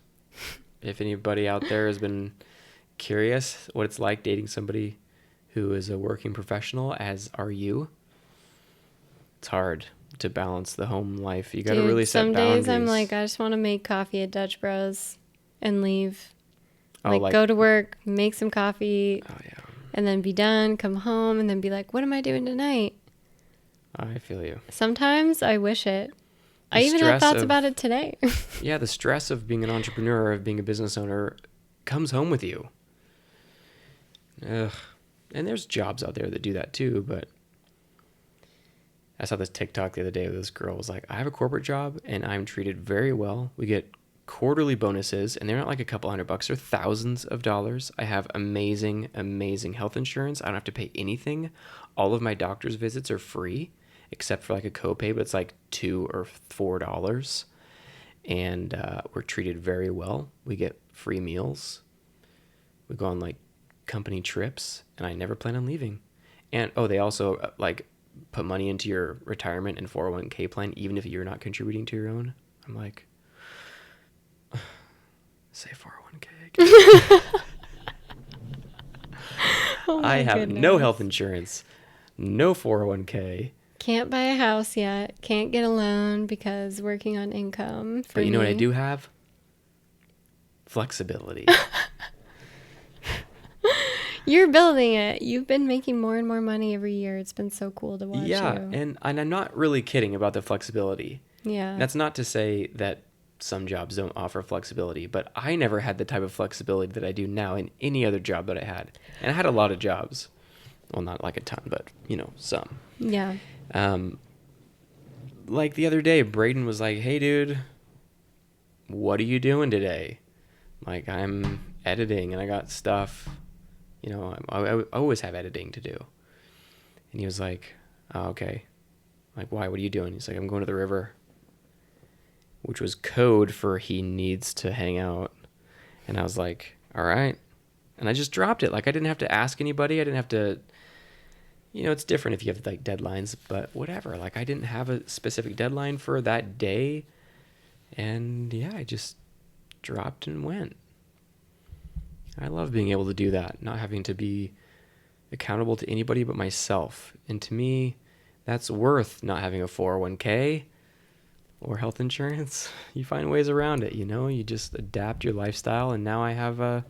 If anybody out there has been curious what it's like dating somebody who is a working professional, as are you, it's hard to balance the home life. You got to really set boundaries. Some days I'm like, I just want to make coffee at Dutch Bros and leave. Oh, Go to work, make some coffee, yeah. and then be done, come home, and then be like, what am I doing tonight? I feel you. Sometimes I wish it. I even had thoughts about it today. Yeah, the stress of being an entrepreneur, of being a business owner, comes home with you. Ugh. And there's jobs out there that do that too, but I saw this TikTok the other day where this girl was like, I have a corporate job and I'm treated very well. We get quarterly bonuses and they're not like a couple $100, they're thousands of dollars. I have amazing, amazing health insurance. I don't have to pay anything. All of my doctor's visits are free except for like a copay, but it's like $2 or $4. And we're treated very well. We get free meals. We go on like company trips and I never plan on leaving. And they also like put money into your retirement and 401k plan even if you're not contributing to your own. I'm like, say 401k. I have no health insurance, no 401k. Can't buy a house yet. Can't get a loan because working on income. But you know what I do have? flexibility. You're building it. You've been making more and more money every year. It's been so cool to watch Yeah, you. and I'm not really kidding about the flexibility. Yeah. That's not to say that some jobs don't offer flexibility, but I never had the type of flexibility that I do now in any other job that I had. And I had a lot of jobs. Well, not like a ton, but, some. Yeah. Like the other day, Braden was like, "Hey, dude, what are you doing today?" Like, I'm editing and I got stuff, I always have editing to do. And he was like, "Oh, okay." Like, "Why? What are you doing?" He's like, "I'm going to the river," which was code for he needs to hang out. And I was like, "All right." And I just dropped it. Like, I didn't have to ask anybody. I didn't have to, it's different if you have like deadlines, but whatever. Like, I didn't have a specific deadline for that day. And yeah, I just dropped and went. I love being able to do that, not having to be accountable to anybody but myself. And to me, that's worth not having a 401k or health insurance. You find ways around it, you just adapt your lifestyle. And now I have a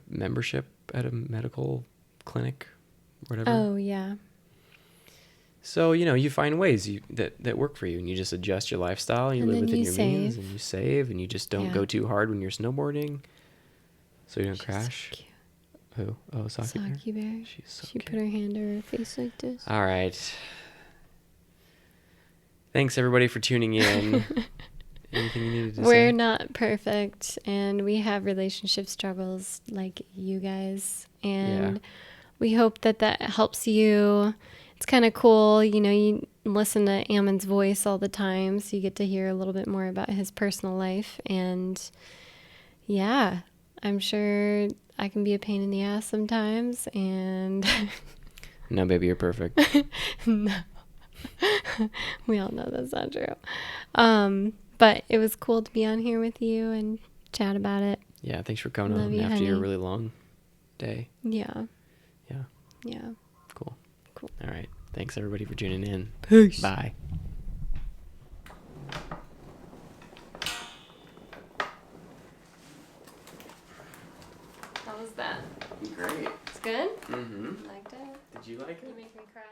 membership at a medical clinic, whatever. Oh, yeah. So, you find ways that work for you, and you just adjust your lifestyle, and you live within your means, and you save, and you just don't go too hard when you're snowboarding so you don't crash. So cute. Who? Oh, Saki Bear. She's so She cute. put her hand over her face like this. All right. Thanks, everybody, for tuning in. Anything you needed to say? We're not perfect, and we have relationship struggles like you guys, and we hope that helps you. It's kind of cool, you listen to Ammon's voice all the time, so you get to hear a little bit more about his personal life. And yeah, I'm sure I can be a pain in the ass sometimes, and No, baby, you're perfect. no. We all know that's not true. But it was cool to be on here with you and chat about it. Yeah, thanks for coming Love on you, after honey. your really long day. Yeah. Yeah. Yeah. Cool. Cool. All right. Thanks, everybody, for tuning in. Peace. Bye. How was that? Great. It's good? Mm-hmm. Liked it? Did you like it? You make me cry.